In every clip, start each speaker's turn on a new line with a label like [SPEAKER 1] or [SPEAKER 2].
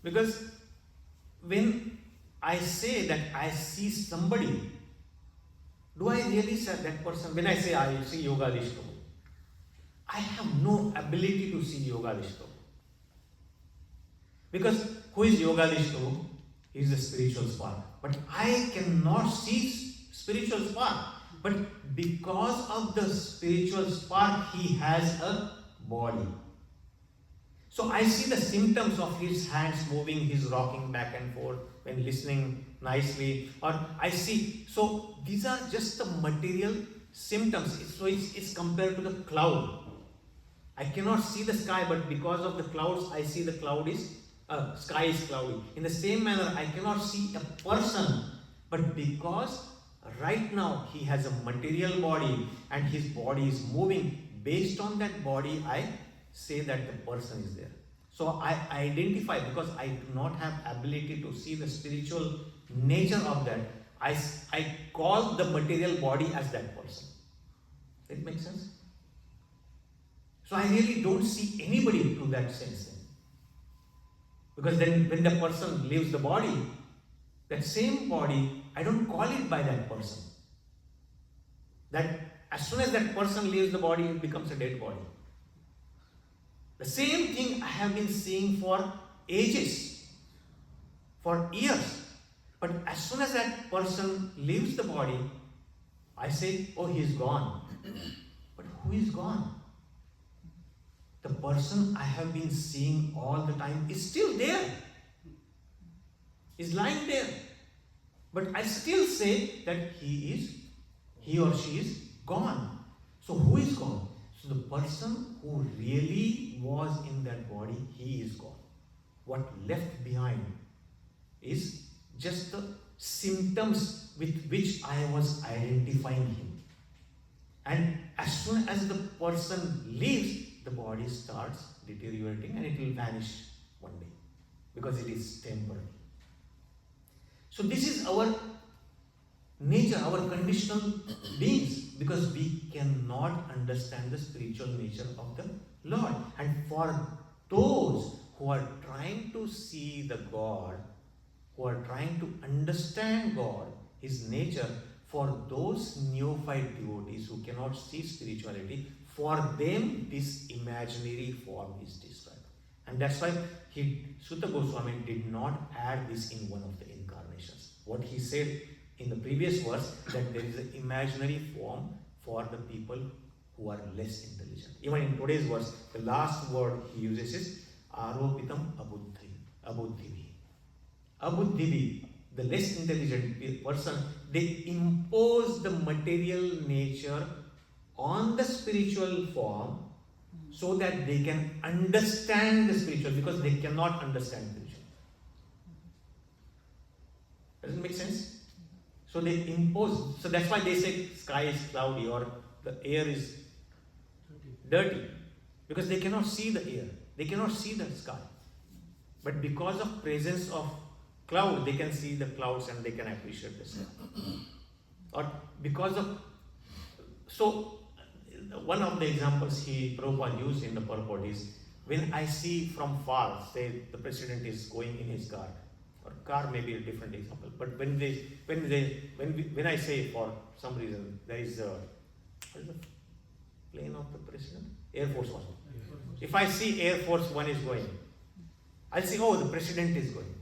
[SPEAKER 1] Because when I say that I see somebody, do I really see that person? When I say I see Yogadishta, I have no ability to see Yogadishta. Because who is Yogadishta? He is the spiritual spark. But I cannot see spiritual spark. But because of the spiritual spark, he has a body. So I see the symptoms of his hands moving, his rocking back and forth when listening nicely. Or I see, so these are just the material symptoms. So it's compared to the cloud. I cannot see the sky, but because of the clouds, I see the cloud is, sky is cloudy. In the same manner, I cannot see a person, but because right now he has a material body and his body is moving, based on that body, I say that the person is there. So I identify, because I do not have ability to see the spiritual nature of that, I call the material body as that person. It makes sense? So I really don't see anybody to that sense then. Because then when the person leaves the body, that same body, I don't call it by that person. That as soon as that person leaves the body, it becomes a dead body. The same thing I have been seeing for ages, for years. But as soon as that person leaves the body, I say, oh, he's gone. But who is gone? The person I have been seeing all the time is still there. Is lying there. But I still say that he or she is gone. So who is gone? So the person who really was in that body, he is gone. What left behind is just the symptoms with which I was identifying him. And as soon as the person leaves, the body starts deteriorating and it will vanish one day because it is temporary. So this is our nature, our conditional beings, because we cannot understand the spiritual nature of the Lord. And for those who are trying to see the God, who are trying to understand God, His nature, for those neophyte devotees who cannot see spirituality, for them this imaginary form is described. And that's why Sutta Goswami did not add this in one of the incarnations. What he said in the previous verse, that there is an imaginary form for the people who are less intelligent. Even in today's verse, the last word he uses is āropitam abuddhibhiḥ. Abuddhibhiḥ, the less intelligent person, they impose the material nature on the spiritual form so that they can understand the spiritual, because they cannot understand spiritual. Does it make sense? So they impose, so that's why they say sky is cloudy or the air is dirty, because they cannot see the air, they cannot see the sky. But because of presence of cloud, they can see the clouds and they can appreciate the sky. Or because of, so one of the examples Prabhupada used in the purport is, when I see from far, say the president is going in his car, or car may be a different example, but when I say for some reason there is what is the plane of the president? Air Force One. If I see Air Force One is going, I'll say, oh, the president is going.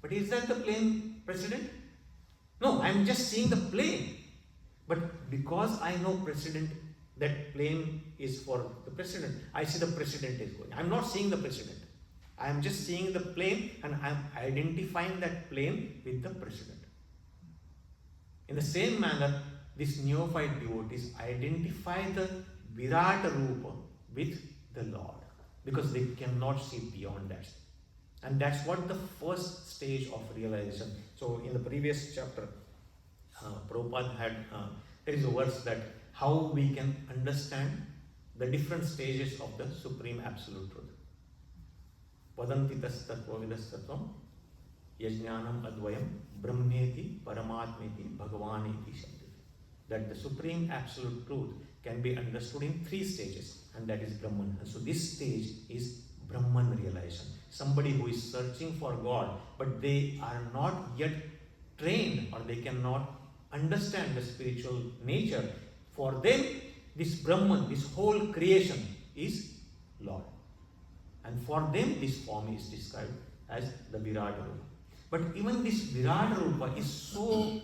[SPEAKER 1] But is that the plane president? No, I'm just seeing the plane. But because I know president, that plane is for the president, I see the president is going. I'm not seeing the president. I am just seeing the plane and I'm identifying that plane with the president. In the same manner, these neophyte devotees identify the Virat Rupa with the Lord, because they cannot see beyond that. And that's what the first stage of realization. So in the previous chapter, Prabhupada had, there is a verse that how we can understand the different stages of the Supreme Absolute Truth. Vadantitas tattvavidas tattvam yajnanam advayam brahmeti paramatmeti bhagavaneti shabdati. That the Supreme Absolute Truth can be understood in 3 stages, and that is Brahman. And so this stage is Brahman realization. Somebody who is searching for God, but they are not yet trained or they cannot understand the spiritual nature. For them, this Brahman, this whole creation is Lord. And for them, this form is described as the Virat Rupa. But even this Virat Rupa is so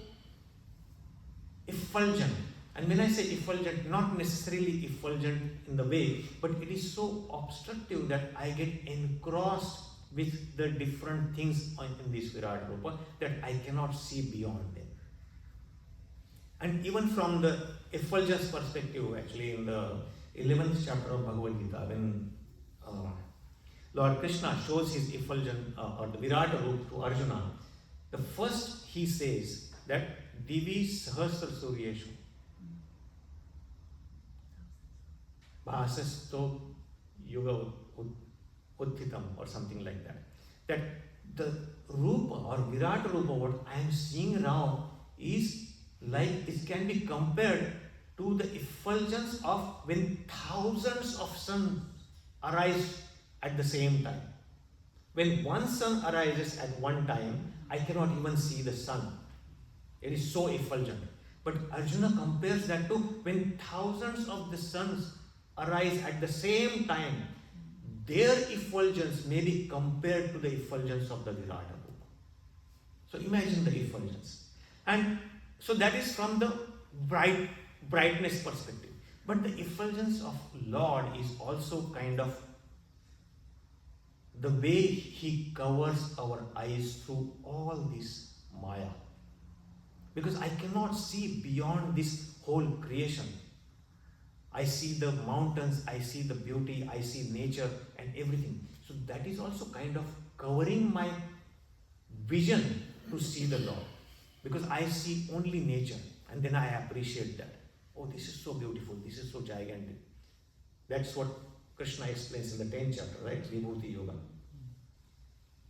[SPEAKER 1] effulgent. And when I say effulgent, not necessarily effulgent in the way, but it is so obstructive that I get engrossed with the different things in this Virat Rupa that I cannot see beyond them. And even from the effulgence perspective, actually in the 11th chapter of Bhagavad Gita, when Lord Krishna shows his effulgent or the Virat Rupa to Arjuna, the first he says that Divi Sahasra Suryeshu Bhasasto Yuga Utthitam or something like that. That the Rupa or Virat Rupa, what I am seeing now, is like it can be compared to the effulgence of when thousands of suns arise at the same time. When one sun arises at one time, I cannot even see the sun. It is so effulgent. But Arjuna compares that to when thousands of the suns arise at the same time, their effulgence may be compared to the effulgence of the Virat Rupa. So imagine the effulgence. And so that is from the brightness perspective. But the effulgence of Lord is also kind of the way he covers our eyes through all this Maya. Because I cannot see beyond this whole creation. I see the mountains, I see the beauty, I see nature and everything. So that is also kind of covering my vision to see the Lord. Because I see only nature and then I appreciate that. Oh, this is so beautiful, this is so gigantic. That's what Krishna explains in the 10th chapter, right? Vibhuti Yoga.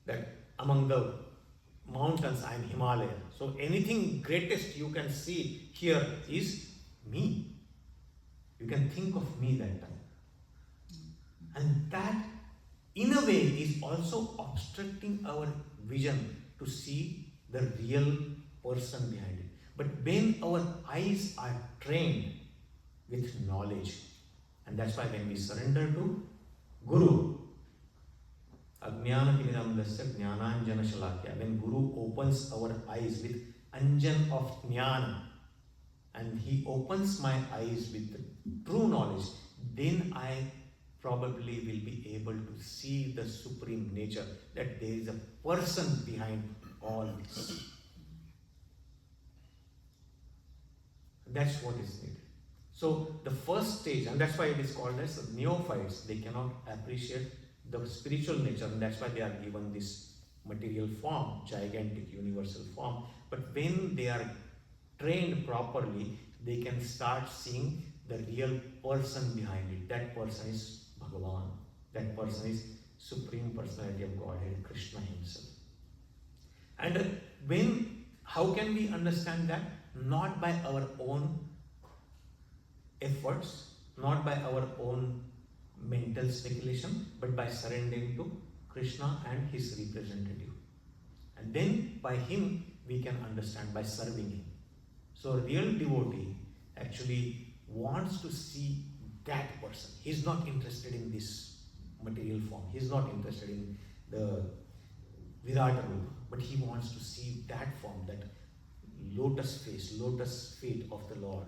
[SPEAKER 1] That among the mountains I am Himalaya. So anything greatest you can see here is me. You can think of me that time. And that, in a way, is also obstructing our vision to see the real person behind it. But when our eyes are trained with knowledge, and that's why when we surrender to Guru, Ajnanatimidamdasya Jnananjana Shalakya, when Guru opens our eyes with Anjan of Jnana, and he opens my eyes with the true knowledge, then I probably will be able to see the supreme nature, that there is a person behind all this. That's what is needed. So the first stage, and that's why it is called as neophytes, they cannot appreciate the spiritual nature, and that's why they are given this material form, gigantic universal form. But when they are trained properly, they can start seeing the real person behind it. That person is Bhagavan. That person is Supreme Personality of Godhead, Krishna himself. And how can we understand that? Not by our own efforts, not by our own mental speculation, but by surrendering to Krishna and his representative. And then by him we can understand, by serving him. So a real devotee actually wants to see that person. He's not interested in this material form. He's not interested in the Virat Rupa, but he wants to see that form, that lotus face, lotus feet of the Lord,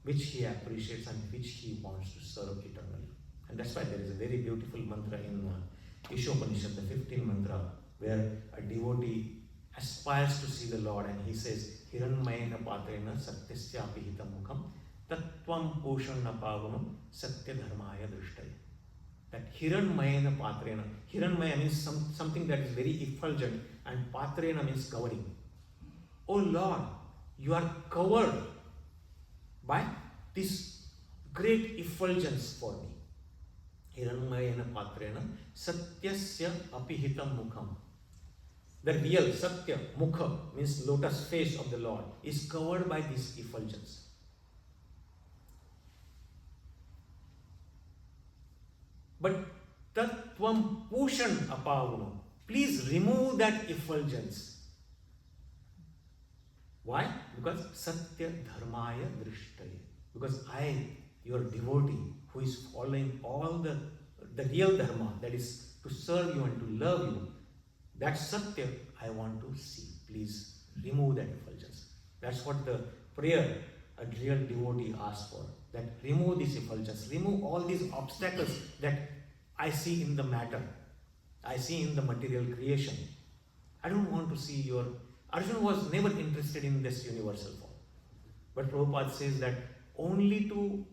[SPEAKER 1] which he appreciates and which he wants to serve eternally. And that's why there is a very beautiful mantra in Ishopanishad, the 15th mantra, where a devotee aspires to see the Lord, and he says, Hiranmayena patrena satyasya apihitam mukham tattvam poshanna pavamam satya dharmaya dṛśṭari. That Hiranmayena patrena, Hiranmaya means something that is very effulgent, and patrena means covering. Oh Lord, you are covered by this great effulgence for me. Hiranmayena patrena satyasya apihitam mukham. The real Satya, Mukha, means lotus face of the Lord, is covered by this effulgence. But Tattvam pushan apavano. Please remove that effulgence. Why? Because satya dharmaya dṛṣṭari. Because I, your devotee, who is following all the real dharma, that is to serve you and to love you, that satya I want to see. Please remove that effulgence. That's what the prayer a real devotee asks for. That remove this effulgence, remove all these obstacles that I see in the matter, I see in the material creation. I don't want to see your... Arjuna was never interested in this universal form. But Prabhupada says that only to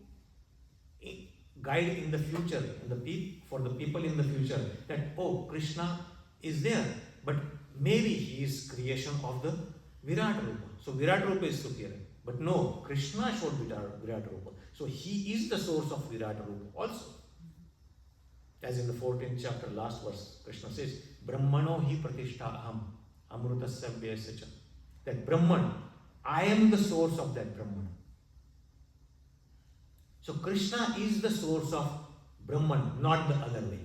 [SPEAKER 1] guide in the future, for the people in the future, that, oh, Krishna is there, but maybe he is creation of the Virat Rupa. So Virat Rupa is superior. But no, Krishna showed Virat Rupa. So he is the source of Virat Rupa also. As in the 14th chapter, last verse, Krishna says, Brahmano hi pratishtha aham, amrutasya vyasacha. That Brahman, I am the source of that Brahman. So Krishna is the source of Brahman, not the other way.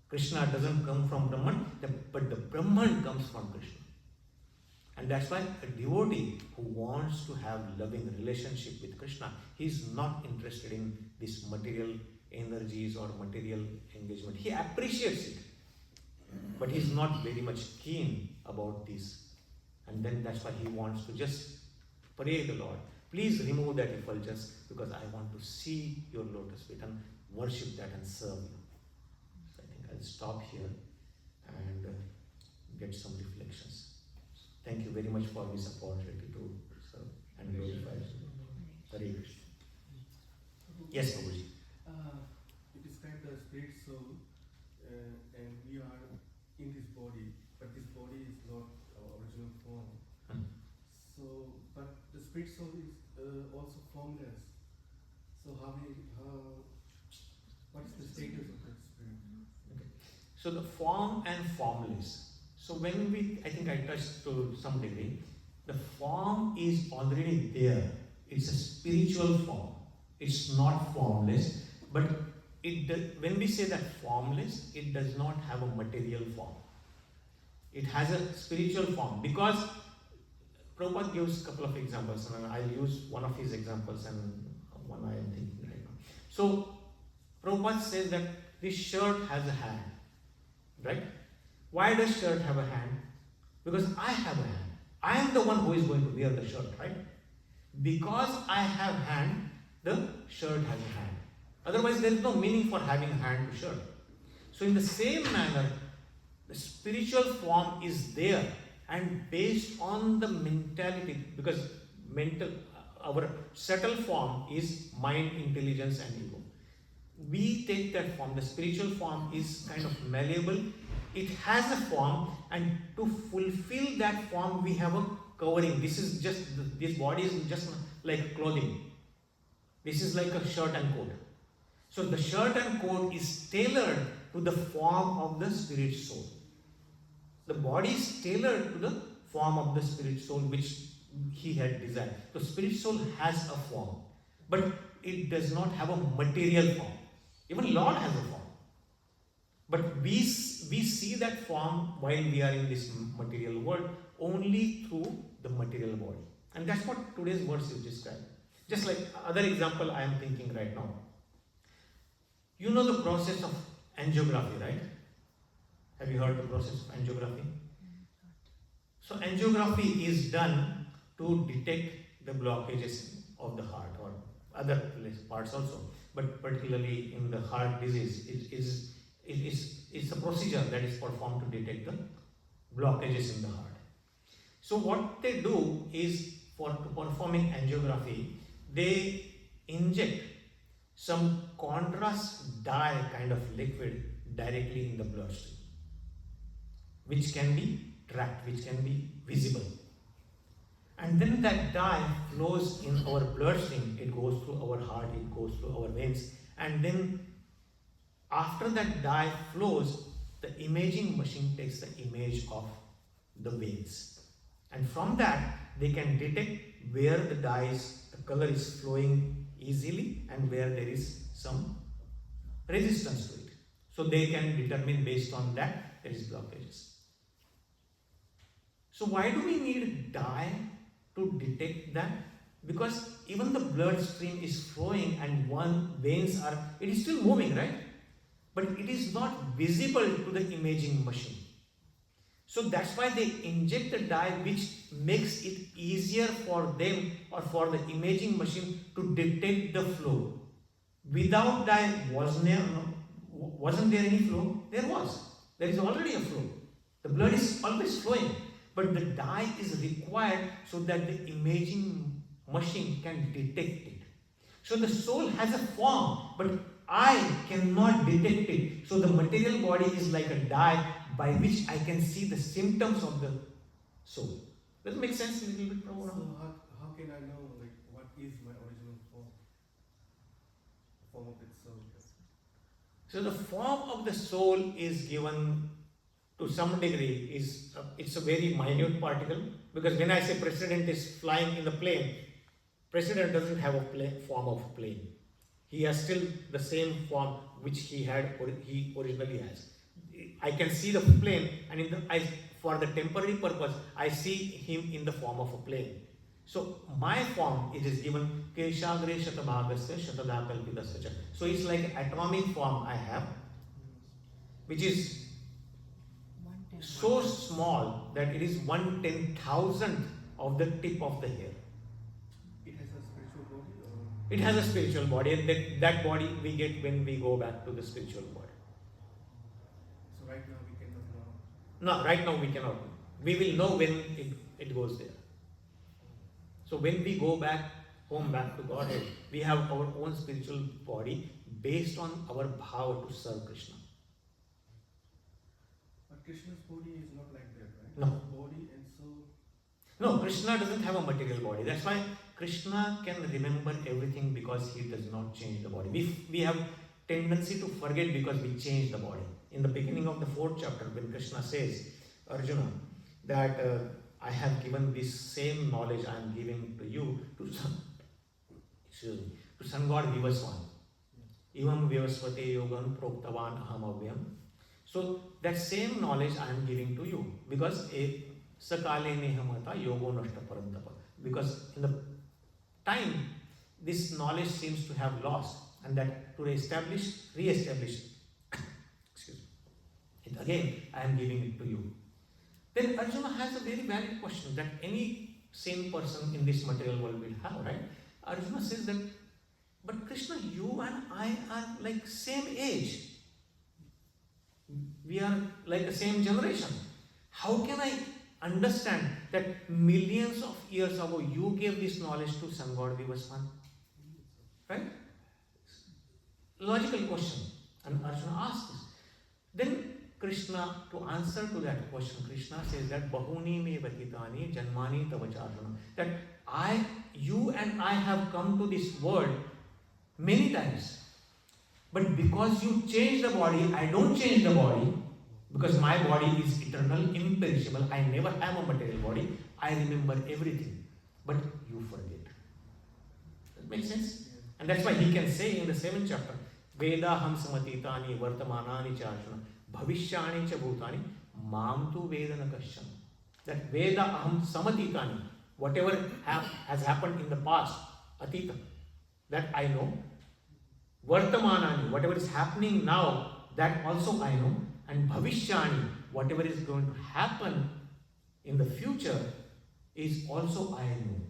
[SPEAKER 1] Krishna doesn't come from Brahman, but the Brahman comes from Krishna. And that's why a devotee who wants to have loving relationship with Krishna, he is not interested in these material energies or material engagement. He appreciates it, but he is not very much keen about this. And then that's why he wants to just pray the Lord, please remove that effulgence, because I want to see your lotus feet and worship that and serve you. So I think I'll stop here and get some reflections. Thank you very much for this opportunity to serve and glorify Hare Krishna. Yes, Prabhuji.
[SPEAKER 2] You describe the spirit soul, and we are in this body, but this body is not our original form. So, but the spirit soul is also formless. So what is the status of that spirit?
[SPEAKER 1] Okay. So the form and formless. So when I think I touched to some degree, the form is already there. It's a spiritual form. It's not formless, but when we say that formless, it does not have a material form. It has a spiritual form, because Prabhupada gives a couple of examples, and I'll use one of his examples and one I am thinking right now. So Prabhupada says that this shirt has a hand, right? Why does shirt have a hand? Because I have a hand. I am the one who is going to wear the shirt, right? Because I have hand, the shirt has a hand. Otherwise, there is no meaning for having a hand to shirt. So in the same manner, the spiritual form is there, and based on the mentality, because our subtle form is mind, intelligence and ego. We take that form. The spiritual form is kind of malleable. It has a form, and to fulfill that form, we have a covering. This body is just like clothing. This is like a shirt and coat. So the shirt and coat is tailored to the form of the spirit soul. The body is tailored to the form of the spirit soul which he had designed. The spirit soul has a form, but it does not have a material form. Even Lord has a form. But we see that form while we are in this material world only through the material body. And that's what today's verse is describing. Just like other example I am thinking right now. You know the process of angiography, right? Have you heard the process of angiography? So angiography is done to detect the blockages of the heart or other parts also. But particularly in the heart disease, it's a procedure that is performed to detect the blockages in the heart. So what they do is, for performing angiography, they inject some contrast dye kind of liquid directly in the bloodstream, which can be tracked, which can be visible. And then that dye flows in our bloodstream. It goes through our heart, it goes through our veins, and then after that dye flows, the imaging machine takes the image of the veins. And from that, they can detect where the color is flowing easily and where there is some resistance to it. So they can determine based on that there is blockages. So why do we need a dye to detect that? Because even the blood stream is flowing and veins are, it is still moving, right? But it is not visible to the imaging machine. So that's why they inject the dye, which makes it easier for them or for the imaging machine to detect the flow. Without dye, wasn't there any flow? There was. There is already a flow. The blood is always flowing. But the dye is required so that the imaging machine can detect it. So the soul has a form, but I cannot detect it. So the material body is like a dye by which I can see the symptoms of the soul. Does it make sense a little bit, Prabhu?
[SPEAKER 2] So how can I know like what is my original form? The form of its soul.
[SPEAKER 1] So the form of the soul is given to some degree, it's a very minute particle, because when I say president is flying in the plane, president doesn't have a form of a plane. He has still the same form which he originally has. I can see the plane, and for the temporary purpose, I see him in the form of a plane. So my form, it is given Keshagre Shatabhagasya Shatadakalpidasya. So it's like atomic form I have, which is so small that it is 1/10,000th of the tip of the hair.
[SPEAKER 2] It has a spiritual body, or
[SPEAKER 1] it has a spiritual body, and that body we get when we go back to the spiritual body.
[SPEAKER 2] So right now we cannot know.
[SPEAKER 1] No, right now we cannot know. We will know when it goes there. So when we go back home, back to Godhead, we have our own spiritual body based on our bhava to serve Krishna.
[SPEAKER 2] Krishna's body is not like that, right?
[SPEAKER 1] No.
[SPEAKER 2] Body and soul.
[SPEAKER 1] No, Krishna doesn't have a material body. That's why Krishna can remember everything, because he does not change the body. We have tendency to forget because we change the body. In the beginning of the 4th chapter, when Krishna says, Arjuna, that I have given this same knowledge I am giving to you to sun god Vivaswan. Evaṁ vyavasvate yogam proktavan aham avyam. So that same knowledge I am giving to you, because sakale nehamata yogo nashta parantapa. Because in the time this knowledge seems to have lost, and that to re-establish excuse me, it again I am giving it to you. Then Arjuna has a very valid question that any sane person in this material world will have, right? Arjuna says that, but Krishna, you and I are like same age. We are like the same generation. How can I understand that millions of years ago you gave this knowledge to sun god Vivaswan? Right? Logical question. And Arjuna asks this. Then Krishna, to answer to that question, Krishna says that Bahuni me vatitani janmani tavacharjuna. That you and I have come to this world many times. But because you change the body, I don't change the body, because my body is eternal, imperishable. I never have a material body. I remember everything. But you forget. That makes sense? And that's why he can say in the 7th chapter, Veda ham samatitani vartamanani cha arjuna bhavishyani cha bhutani mam tu vedana kashyam. That Veda aham samatitani, whatever has happened in the past, atita, that I know. Vartamanani, whatever is happening now, that also I know. And bhavishyani, whatever is going to happen in the future, is also I know.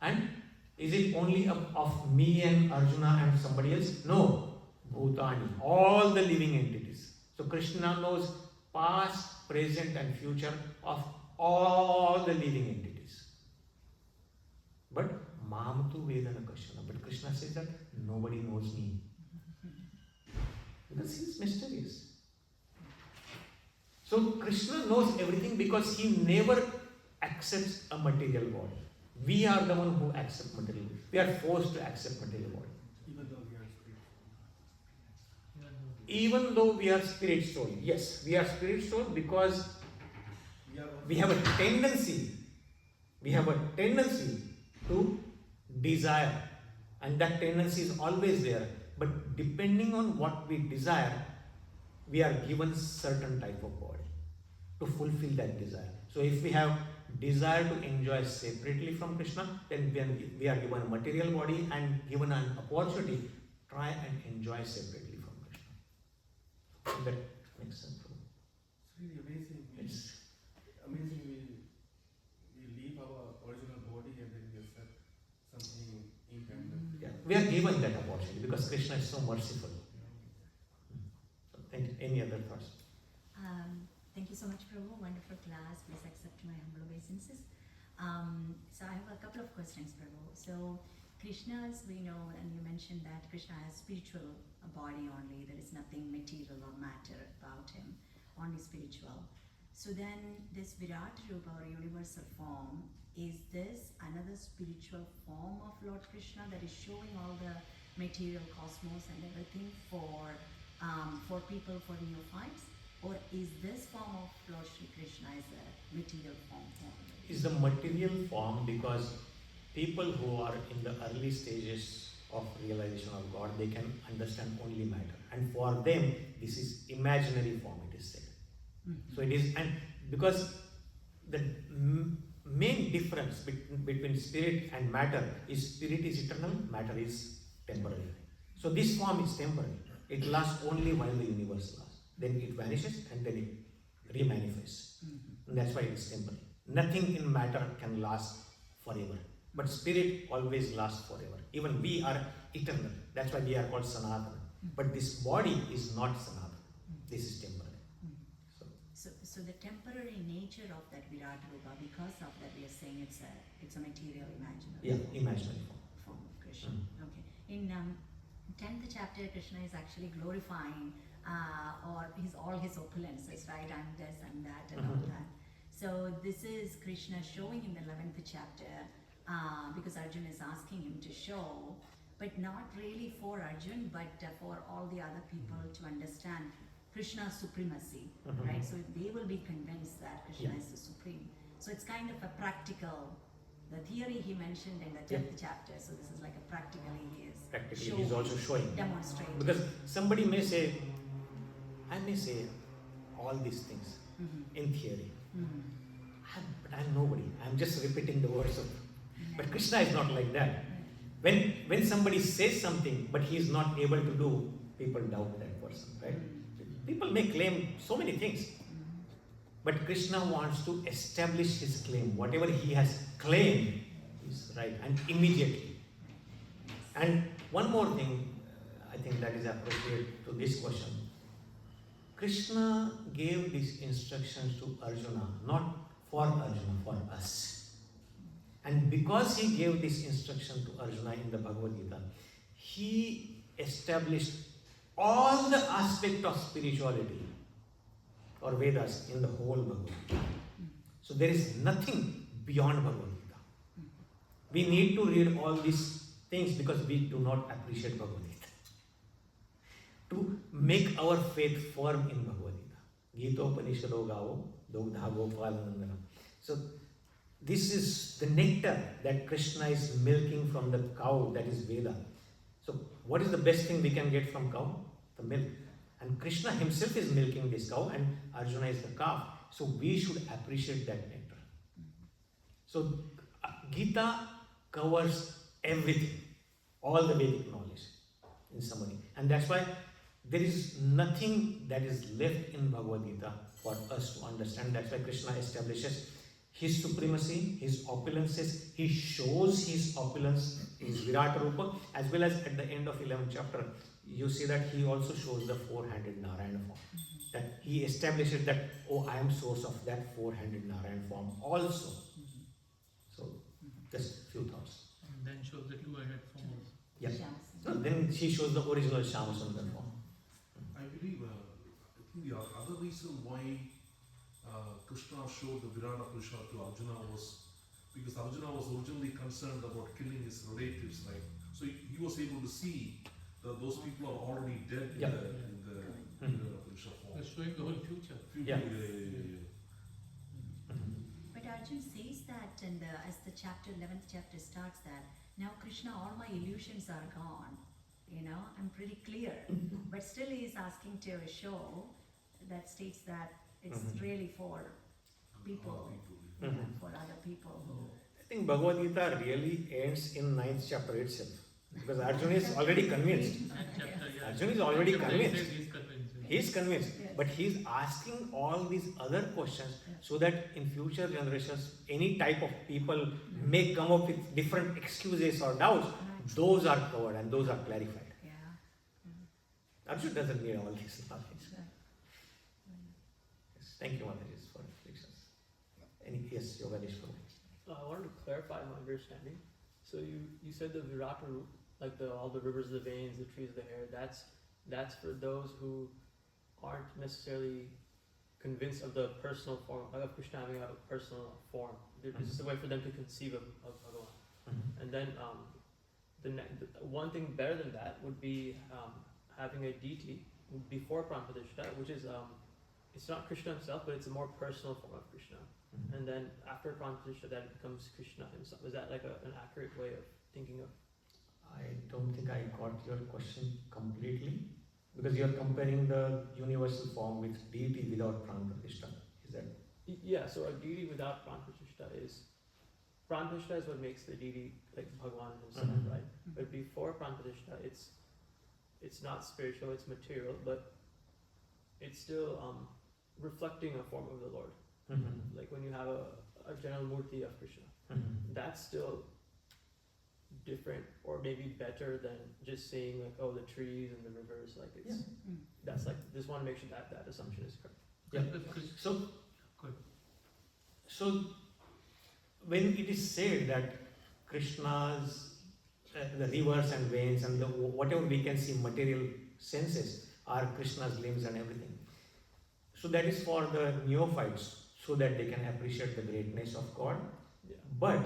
[SPEAKER 1] And is it only of me and Arjuna and somebody else? No. Bhutani, all the living entities. So Krishna knows past, present and future of all the living entities. But mam tu vedana kashyana. But Krishna says that nobody knows me. Because he is mysterious. So Krishna knows everything because he never accepts a material body. We are the one who accept material. We are forced to accept material body. Even though we are spirit soul. Yes, we are spirit soul because we have a tendency to desire, and that tendency is always there. But depending on what we desire, we are given certain type of body to fulfill that desire. So if we have desire to enjoy separately from Krishna, then we are given a material body and given an opportunity, try and enjoy separately from Krishna. So that makes sense.
[SPEAKER 2] It's really amazing.
[SPEAKER 1] It's
[SPEAKER 2] Amazing. We leave our original body and then we accept something independent.
[SPEAKER 1] yeah, we are given that opportunity because Krishna is so merciful. So any other thoughts?
[SPEAKER 3] Thank you so much, Prabhu. Wonderful class. Please accept my humble obeisances. So I have a couple of questions, Prabhu. So Krishna's, we know, and you mentioned that Krishna has spiritual body only. There is nothing material or matter about him, only spiritual. So then this Virat Rupa or universal form, is this another spiritual form of Lord Krishna that is showing all the material cosmos and everything for people, for neophytes? Or is this form of Lord Shri Krishna is a material form only?
[SPEAKER 1] Is the material form because people who are in the early stages of realization of God, they can understand only matter. And for them, this is imaginary form, it is said. So it is, and because the main difference between spirit and matter is spirit is eternal, matter is temporary. So this form is temporary. It lasts only while the universe lasts. Then it vanishes and then it remanifests. And that's why it is temporary. Nothing in matter can last forever. But spirit always lasts forever. Even we are eternal. That's why we are called Sanatana. But this body is not Sanatana. This is temporary.
[SPEAKER 3] So the temporary nature of that Virat Rupa, because of that we are saying it's a material imaginary.
[SPEAKER 1] Yeah, imaginary
[SPEAKER 3] form of Krishna. Okay. In 10th chapter, Krishna is actually glorifying all his opulences, right? I'm this, I'm that, and all that. So this is Krishna showing in the 11th chapter, because Arjuna is asking him to show, but not really for Arjuna, but for all the other people to understand Krishna's supremacy, right? So they will be convinced that Krishna is the supreme. So it's kind of a practical, the theory he mentioned in the 10th chapter, so this is like a practically he is
[SPEAKER 1] Practically he is also showing.
[SPEAKER 3] Demonstrating.
[SPEAKER 1] Because somebody may say, I may say all these things in theory. But I'm nobody. I'm just repeating the words of. But Krishna is not like that. When somebody says something, but he is not able to do, people doubt that person, right? People may claim so many things. But Krishna wants to establish his claim. Whatever he has claimed is right, and immediately. And one more thing, I think that is appropriate to this question. Krishna gave these instructions to Arjuna, not for Arjuna, for us. And because he gave this instruction to Arjuna in the Bhagavad Gita, he established all the aspect of spirituality or Vedas in the whole Bhagavad Gita. So there is nothing beyond Bhagavad Gita. We need to read all these things because we do not appreciate Bhagavad Gita. To make our faith firm in Bhagavad Gita. Gita-upanishado gavo, dogdha gopalanandana. So this is the nectar that Krishna is milking from the cow, that is Veda. So what is the best thing we can get from cow? The milk. And Krishna himself is milking this cow and Arjuna is the calf. So we should appreciate that nectar. So Gita covers everything, all the Vedic knowledge in summary. And that's why there is nothing that is left in Bhagavad Gita for us to understand. That's why Krishna establishes his supremacy, his opulences. He shows his opulence, his Virat Rupa, as well as at the end of 11th chapter, you see that he also shows the four-handed Narayana form. That he establishes that, oh, I am source of that four-handed Narayana form also. So, just a few thoughts.
[SPEAKER 4] And then shows the two-headed form also.
[SPEAKER 1] Yeah. So then she shows the original Shyama-Sundar form.
[SPEAKER 5] I believe, I think the other reason why Krishna showed the Virata Purusha to Arjuna was because Arjuna was originally concerned about killing his relatives, right? So he was able to see that those people are already dead in the Virata Purusha form.
[SPEAKER 4] They're showing the whole future.
[SPEAKER 1] Yeah.
[SPEAKER 3] But Arjuna says that, and as the chapter 11th chapter starts, that now Krishna, all my illusions are gone. I'm pretty clear. But still he is asking to show that states that it's really for people,
[SPEAKER 5] Other people,
[SPEAKER 3] for other people who.
[SPEAKER 1] I think Bhagavad Gita really ends in 9th chapter itself. Because Arjuna is already convinced. Arjuna is already convinced. He is convinced. But he is asking all these other questions so that in future generations, any type of people may come up with different excuses or doubts. Those are covered and those are clarified. Arjuna doesn't need all this knowledge. Yes, thank you, Mataji, for reflections. Yes, Yogadesh Prabhu.
[SPEAKER 6] I wanted to clarify my understanding. So you said the Virata root, like all the rivers, the veins, the trees, the hair, that's for those who aren't necessarily convinced of the personal form, of Krishna having a personal form. It's just a way for them to conceive of Bhagavan. And then the one thing better than that would be having a deity before Pranpratishtha, which is it's not Krishna himself, but it's a more personal form of Krishna. And then after Pranpratishtha, that becomes Krishna himself. Is that like an accurate way of thinking of?
[SPEAKER 1] I don't think I got your question completely, because you are comparing the universal form with deity without Pranpratishtha. Is that?
[SPEAKER 6] Yeah, so a deity without Pranpratishtha is what makes the deity like Bhagavan himself, right? But before Pranpratishtha, it's not spiritual, it's material, but it's still reflecting a form of the Lord. Like when you have a general murti of Krishna, that's still different or maybe better than just saying like, oh, the trees and the rivers, like it's that's like, just want to make sure that assumption is correct.
[SPEAKER 1] Yeah. So when it is said that Krishna's the rivers and veins and whatever we can see material senses are Krishna's limbs and everything. So that is for the neophytes, so that they can appreciate the greatness of God.
[SPEAKER 6] Yeah.
[SPEAKER 1] But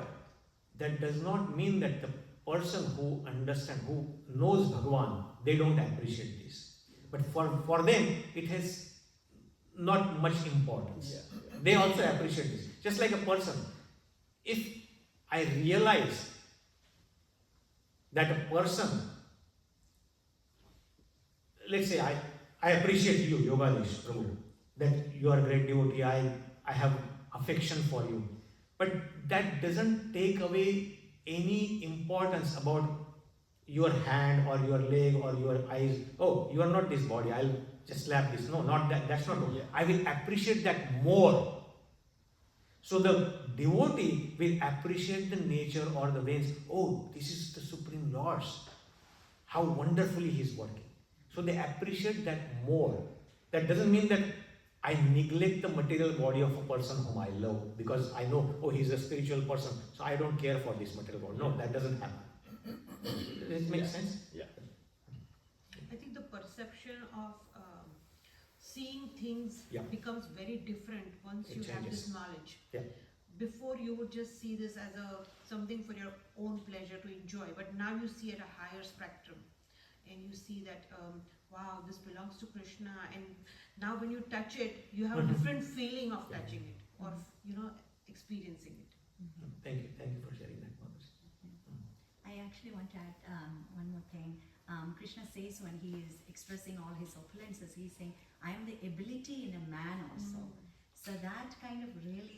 [SPEAKER 1] that does not mean that the person who understands, who knows Bhagavan, they don't appreciate this. But for them, it has not much importance.
[SPEAKER 6] Yeah.
[SPEAKER 1] They also appreciate this. Just like a person, if I realize that a person, let's say I appreciate you, Yogadesh Prabhu, that you are a great devotee, I have affection for you. But that doesn't take away any importance about your hand or your leg or your eyes. Oh, you are not this body, I'll just slap this. No, not that. That's not.
[SPEAKER 6] Yeah.
[SPEAKER 1] I will appreciate that more. So the devotee will appreciate the nature or the veins. Oh, this is the Supreme Lord's. How wonderfully He is working. So they appreciate that more. That doesn't mean that I neglect the material body of a person whom I love because I know, oh, he's a spiritual person, so I don't care for this material body. No, that doesn't happen. Does it make sense?
[SPEAKER 6] Yeah.
[SPEAKER 7] I think the perception of seeing things becomes very different once you have this knowledge.
[SPEAKER 1] Yeah.
[SPEAKER 7] Before you would just see this as something for your own pleasure to enjoy, but now you see at a higher spectrum, and you see that wow, this belongs to Krishna, and now when you touch it, you have a different feeling of touching it or experiencing it.
[SPEAKER 1] Thank you for sharing that, Mother.
[SPEAKER 3] I actually want to add one more thing. Krishna says when he is expressing all his opulences, he's saying, I am the ability in a man also. So that kind of really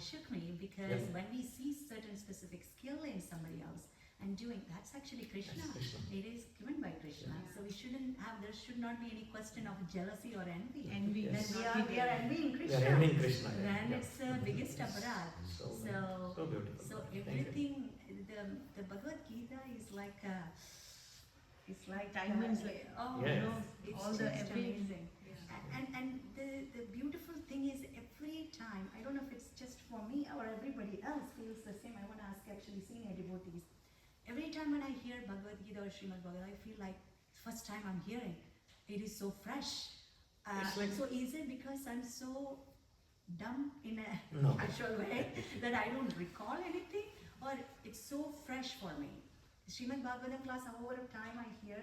[SPEAKER 3] shook me, because when we see certain specific skill in somebody else and doing, that's actually Krishna. It is given by Krishna. So we shouldn't have, there should not be any question of jealousy or envy.
[SPEAKER 7] Envy.
[SPEAKER 3] Then we are envying Krishna.
[SPEAKER 1] We are envying Krishna.
[SPEAKER 3] Then it's the biggest aparad.
[SPEAKER 1] So beautiful.
[SPEAKER 3] So everything, the Bhagavad Gita is like it's like
[SPEAKER 7] diamonds.
[SPEAKER 3] Oh,
[SPEAKER 1] yes.
[SPEAKER 3] It's
[SPEAKER 7] all
[SPEAKER 3] just
[SPEAKER 7] the
[SPEAKER 3] amazing. And the beautiful thing is, every time, I don't know if it's just for me or everybody else feels the same. I want to ask actually senior devotees. Every time when I hear Bhagavad Gita or Srimad Bhagavad, I feel like first time I'm hearing, it is so fresh. So is it because I'm so dumb in a casual way that I don't recall anything, or it's so fresh for me? Srimad Bhagavatam class, over time I hear,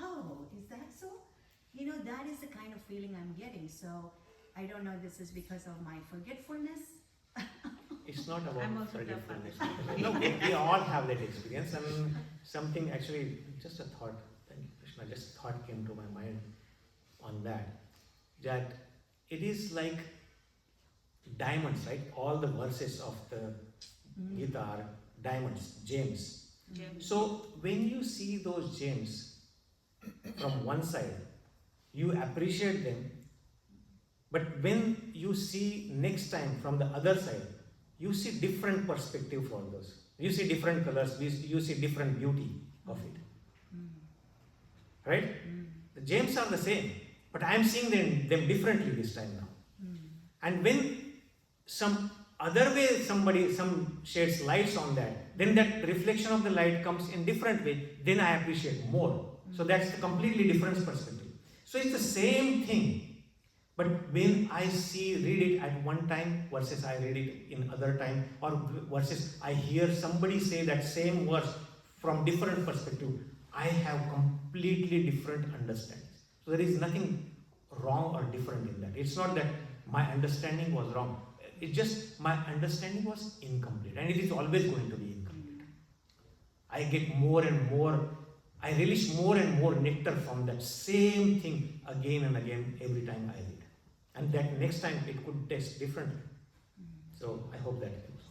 [SPEAKER 3] oh, is that so? That is the kind of feeling I'm getting. So I don't know, this is because of my forgetfulness.
[SPEAKER 1] It's not about
[SPEAKER 7] I'm also
[SPEAKER 1] forgetfulness. No, we all have that experience, and something actually, just a thought. Thank you. Krishna, just thought came to my mind on that it is like diamonds, right? All the verses of the Gita are diamonds, gems. So when you see those gems from one side, you appreciate them, but when you see next time from the other side, you see different perspective for those. You see different colors, you see different beauty of it. Right? The gems are the same, but I am seeing them differently this time now. And when some other way some shades lights on that, then that reflection of the light comes in different way, then I appreciate more. So that's the completely different perspective. So it's the same thing, but when I read it at one time versus I read it in other time, or versus I hear somebody say that same verse from different perspective, I have completely different understandings. So there is nothing wrong or different in that. It's not that my understanding was wrong. It's just my understanding was incomplete, and it is always going to be incomplete. I get more and more, I relish more and more nectar from that same thing again and again every time I read. And that next time it could taste differently. So I hope that helps.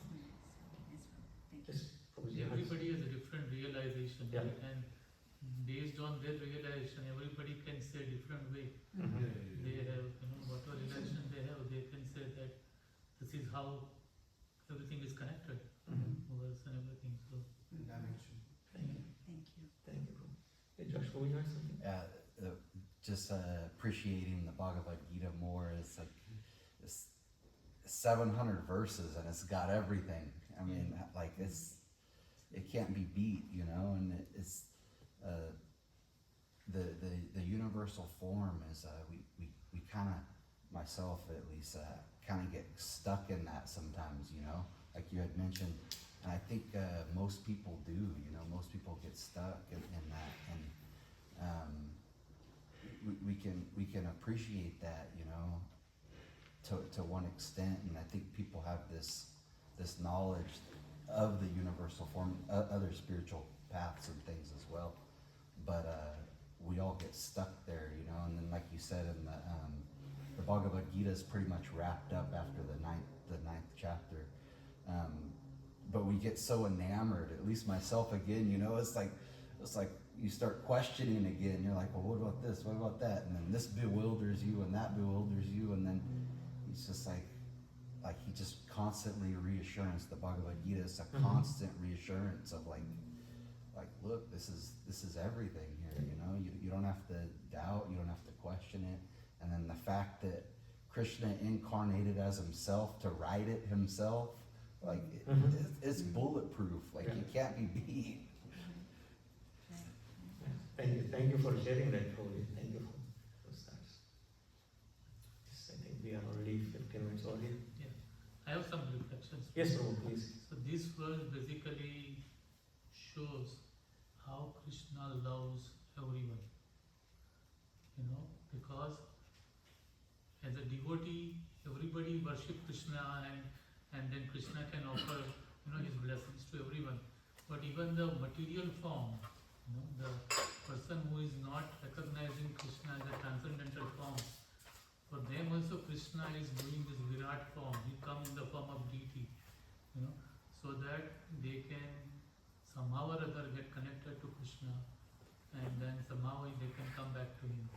[SPEAKER 1] Yes,
[SPEAKER 4] Everybody has a different realization,
[SPEAKER 1] Yeah.
[SPEAKER 4] right? And based on their realization, everybody can say different way. They have, whatever realization they have, they can say that this is how everything is connected, verse and everything. So
[SPEAKER 2] Dimension.
[SPEAKER 1] Thank you.
[SPEAKER 3] Thank you.
[SPEAKER 1] Thank you. Hey Josh, will you add something?
[SPEAKER 8] Just appreciating the Bhagavad Gita more. It's like it's 700 verses and it's got everything. I mean, like it can't be beat, and it's the universal form is we kind of, myself at least, kind of get stuck in that sometimes, like you had mentioned, and I think most people do, most people get stuck in that, and we can appreciate that, to one extent, and I think people have this knowledge of the universal form, other spiritual paths and things as well, but we all get stuck there, and then like you said in the Bhagavad Gita is pretty much wrapped up after the ninth chapter, but we get so enamored, at least myself again, it's like you start questioning again. You're like, well, what about this? What about that? And then this bewilders you, and that bewilders you, and then it's just like he just constantly reassurance. The Bhagavad Gita is a constant reassurance of like, look, this is everything here. You don't have to doubt. You don't have to question it. And then the fact that Krishna incarnated as himself to write it himself, like it's bulletproof. Like it can't be beat.
[SPEAKER 1] Thank you for sharing that, Prabhuji. Thank you for those thoughts. Yes, I think we are already 15 minutes early.
[SPEAKER 4] I have some reflections.
[SPEAKER 1] Yes, Prabhu, please.
[SPEAKER 4] So this verse basically shows how Krishna loves everyone. Because as a devotee, everybody worship Krishna, and then Krishna can offer his blessings to everyone. But even the material form, the person who is not recognizing Krishna as a transcendental form, for them also Krishna is doing this Virat form. He comes in the form of deity, so that they can somehow or other get connected to Krishna, and then somehow they can come back to him.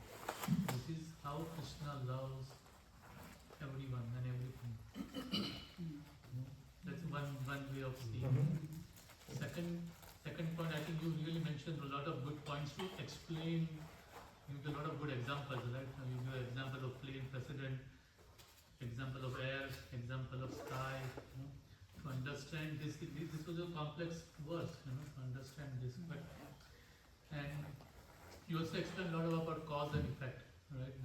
[SPEAKER 4] This is how Krishna loves everyone and everything. That's one way of seeing. Second point, I think you really mentioned a lot of good points to explain. You give a lot of good examples, right? You give example of plane precedent, example of air, example of sky. To understand this was a complex verse, to understand this. And you also explained a lot about cause and effect, right?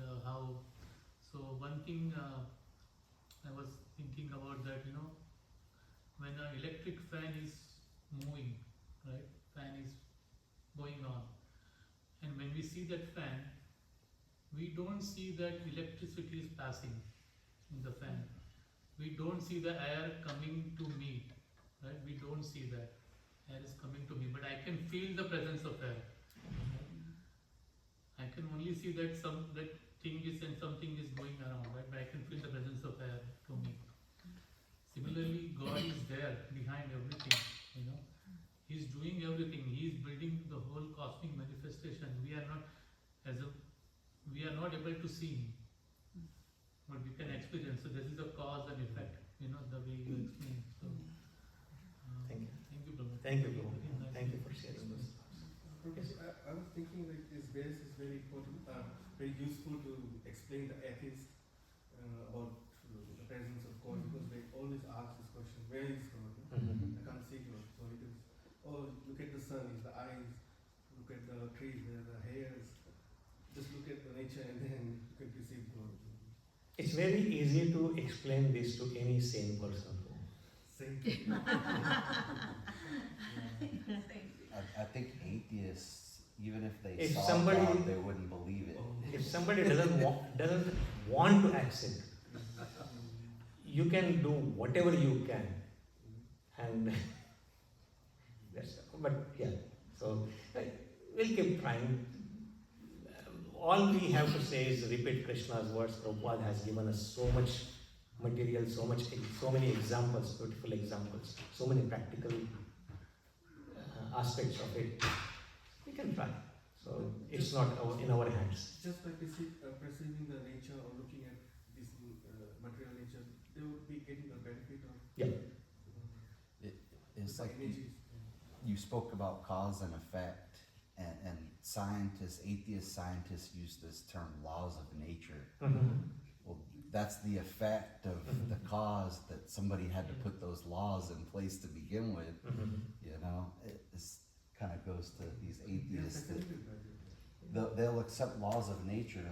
[SPEAKER 4] So one thing I was thinking about that, when an electric fan is moving, right? Fan is going on. And when we see that fan, we don't see that electricity is passing in the fan. We don't see the air coming to meet, right? We don't see that. Air is coming to me, but I can feel the presence of air. can only see that that thing is and something is going around, right? But I can feel the presence of air to me. Similarly, God is there behind everything, you know. He's doing everything. He's building the whole cosmic manifestation. We are not able to see him, but we can experience. So this is the cause and effect, you know, the way you explain. So
[SPEAKER 1] Thank you.
[SPEAKER 4] thank you, Prabhu.
[SPEAKER 1] Thank you, Prabhu.
[SPEAKER 4] Very nice.
[SPEAKER 1] Thank you for sharing this.
[SPEAKER 2] Because I was thinking like this base is very important, very useful to explain the atheist about the presence of God, because they always ask this question, where is God?
[SPEAKER 1] Mhm.
[SPEAKER 2] I can't see God. So it is, oh, look at the sun, it's the eyes, look at the trees, there are the hairs, just look at the nature and then you can perceive God.
[SPEAKER 1] It's very easy to explain this to any sane person.
[SPEAKER 2] Same thing.
[SPEAKER 8] I think atheists, even if they
[SPEAKER 1] If
[SPEAKER 8] saw
[SPEAKER 1] somebody-
[SPEAKER 8] God, they wouldn't believe it.
[SPEAKER 1] If somebody doesn't want to accept, you can do whatever you can, and that's. But yeah, so we'll keep trying. All we have to say is repeat Krishna's words. Prabhupada has given us so much material, so many examples, beautiful examples, so many practical aspects of it. We can try. So it's not in our hands.
[SPEAKER 2] Just by perceiving the nature or looking at this material nature, they would be getting a benefit of
[SPEAKER 8] It's like
[SPEAKER 2] images.
[SPEAKER 8] you spoke about cause and effect, and scientists, atheist scientists use this term laws of nature. Well, that's the effect of the cause, that somebody had to put those laws in place to begin with. You know, it kind of goes to these atheists that they'll accept laws of nature.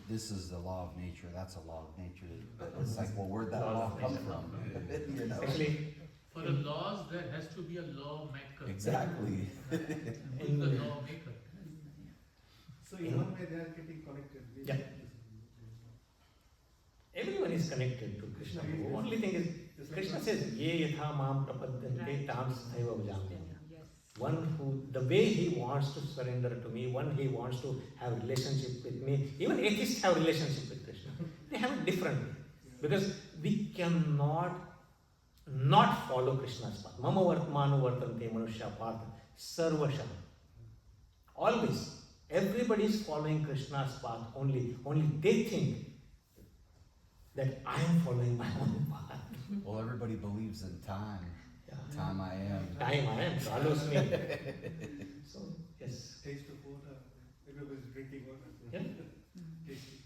[SPEAKER 8] This is the law of nature. That's a law of nature. But it's like, well, where'd that law come from? You know?
[SPEAKER 1] Actually,
[SPEAKER 4] For the laws, there has to be a lawmaker.
[SPEAKER 8] Exactly.
[SPEAKER 4] Who is the lawmaker?
[SPEAKER 2] So in one way they are getting connected.
[SPEAKER 1] Yeah. Everyone is connected to Krishna. The only thing is, Krishna says, "Ye yathā mām prapadyante tām tathaiva bhajāmiham." One who, the way he wants to surrender to me, one he wants to have relationship with me. Even atheists have relationship with Krishna. They have it differently, because we cannot not follow Krishna's path. Mama vartmanu vartante manusya partha sarvasham. Always, everybody is following Krishna's path. Only they think that I am following my own path.
[SPEAKER 8] Well, everybody believes in time.
[SPEAKER 1] Yeah.
[SPEAKER 8] Time I am.
[SPEAKER 1] Time I am, follows me. So, yes.
[SPEAKER 2] Taste of water. Everybody's drinking water.
[SPEAKER 1] Yeah.
[SPEAKER 2] Tasty.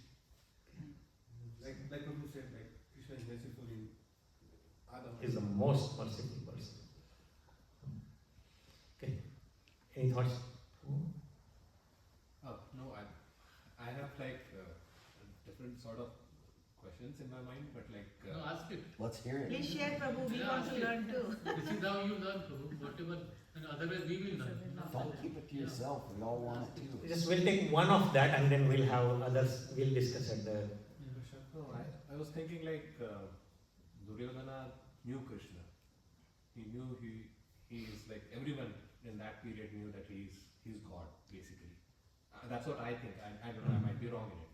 [SPEAKER 2] Like Prabhu said, like Krishna is merciful in Adam.
[SPEAKER 1] Is the most merciful person. Okay. Any thoughts?
[SPEAKER 9] No, I have like different sort of questions in my mind, but like
[SPEAKER 4] No, ask it.
[SPEAKER 8] Let's hear it.
[SPEAKER 7] Please share, Prabhu. We
[SPEAKER 4] Yeah,
[SPEAKER 7] want to
[SPEAKER 4] ask it.
[SPEAKER 7] learn too.
[SPEAKER 4] This is how you learn, Prabhu. Whatever, and otherwise we will learn.
[SPEAKER 8] Don't keep it to yourself. We all want it too.
[SPEAKER 1] Just we'll take one of that and then we'll have others, we'll discuss at the.
[SPEAKER 9] no, I was thinking like Duryodhana knew Krishna. He knew he is like everyone in that period knew that he's God basically. That's what I think. I don't know. I might be wrong in it.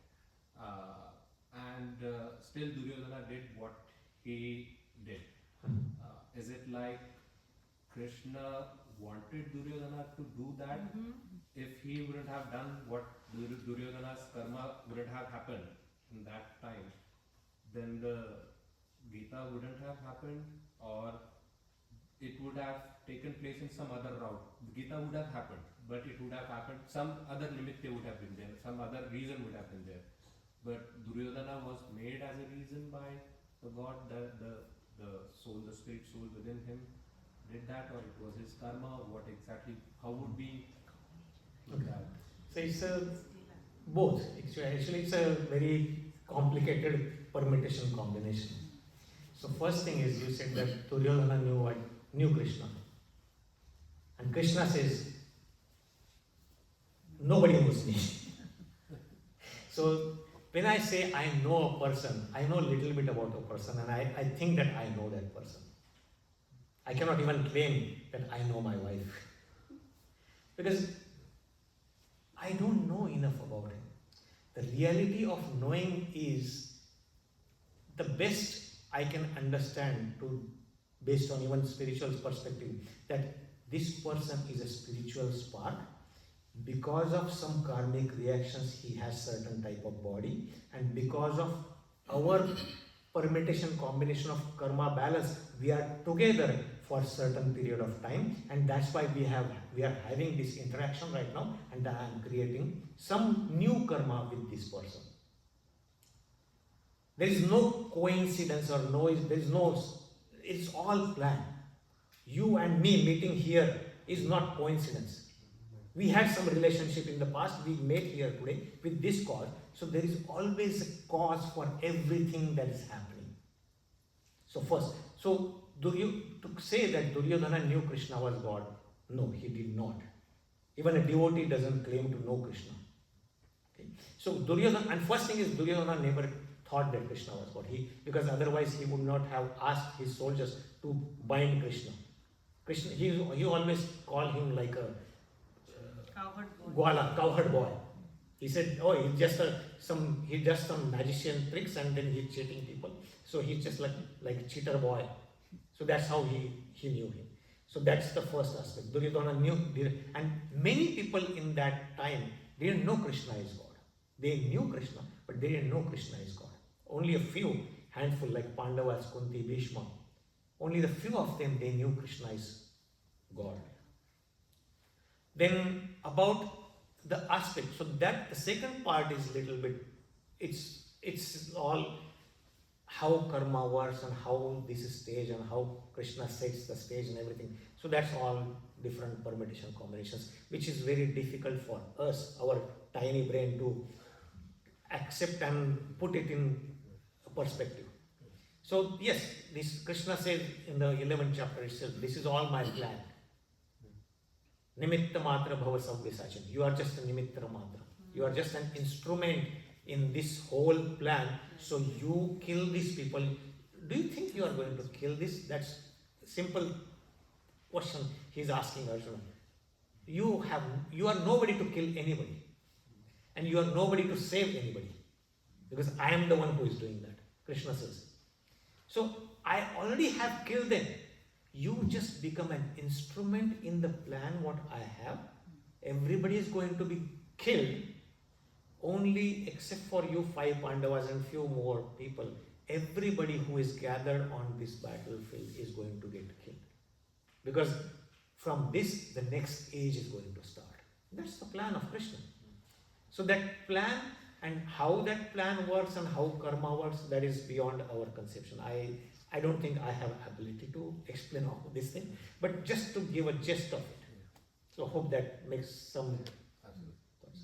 [SPEAKER 9] And still Duryodhana did what he did. Is it like Krishna wanted Duryodhana to do that? If he wouldn't have done what Duryodhana's karma wouldn't have happened in that time, then the Gita wouldn't have happened, or it would have taken place in some other route. The Gita would have happened, but it would have happened, some other nimitte would have been there, some other reason would have been there. But Duryodhana was made as a reason by the God, the soul, the spirit soul within him did that, or it was his karma, what exactly, how would we do that?
[SPEAKER 1] So it's both. Actually, it's a very complicated permutation combination. So first thing is, you said that Duryodhana knew Krishna. And Krishna says, nobody knows me. So when I say I know a person, I know a little bit about a person, and I think that I know that person. I cannot even claim that I know my wife. Because I don't know enough about him. The reality of knowing is the best I can understand based on even spiritual perspective, that this person is a spiritual spark. Because of some karmic reactions, he has certain type of body, and because of our permutation combination of karma balance, we are together for a certain period of time, and that's why we are having this interaction right now, and I am creating some new karma with this person. There is no coincidence or it's all planned. You and me meeting here is not coincidence. We had some relationship in the past, we met here today with this cause, so there is always a cause for everything that is happening. So to say that Duryodhana knew Krishna was God, no, he did not. Even a devotee doesn't claim to know Krishna. Okay? So Duryodhana, and first thing is Duryodhana never thought that Krishna was God, because otherwise he would not have asked his soldiers to bind Krishna. He always called him like a cowherd boy. He said, oh, he's just some magician tricks, and then he's cheating people. So he's just like a cheater boy. So that's how he knew him. So that's the first aspect. Duryodhana knew, and many people in that time didn't know Krishna is God. They knew Krishna, but they didn't know Krishna is God. Only a few, handful like Pandavas, Kunti, Bhishma, only the few of them, they knew Krishna is God. Then about the aspect, so that the second part is little bit, it's all how karma works and how this is stage and how Krishna sets the stage and everything. So that's all different permutation combinations, which is very difficult for us, our tiny brain, to accept and put it in perspective. So yes, this Krishna says in the 11th chapter itself, this is all my plan. Nimitta matra bhava savyasachin. You are just a nimitta matra. You are just an instrument in this whole plan. So you kill these people. Do you think you are going to kill this? That's a simple question he's asking Arjuna. You are nobody to kill anybody. And you are nobody to save anybody. Because I am the one who is doing that. Krishna says. So I already have killed them. You just become an instrument in the plan what I have. Everybody is going to be killed. Only except for you 5 Pandavas and few more people. Everybody who is gathered on this battlefield is going to get killed. Because from this, the next age is going to start. That's the plan of Krishna. So that plan and how that plan works and how karma works, that is beyond our conception. I don't think I have ability to explain all this thing, but just to give a gist of it. So hope that makes some thoughts.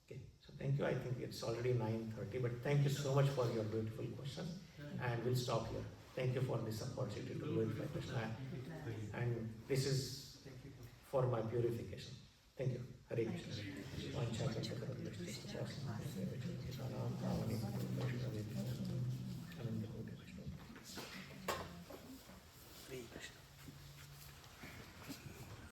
[SPEAKER 1] Okay, so thank you. I think it's already 9:30, but thank you so much for your beautiful questions, and we'll stop here. Thank you for this opportunity to glorify Krishna, and this is for my purification. Thank you. Hare Krishna.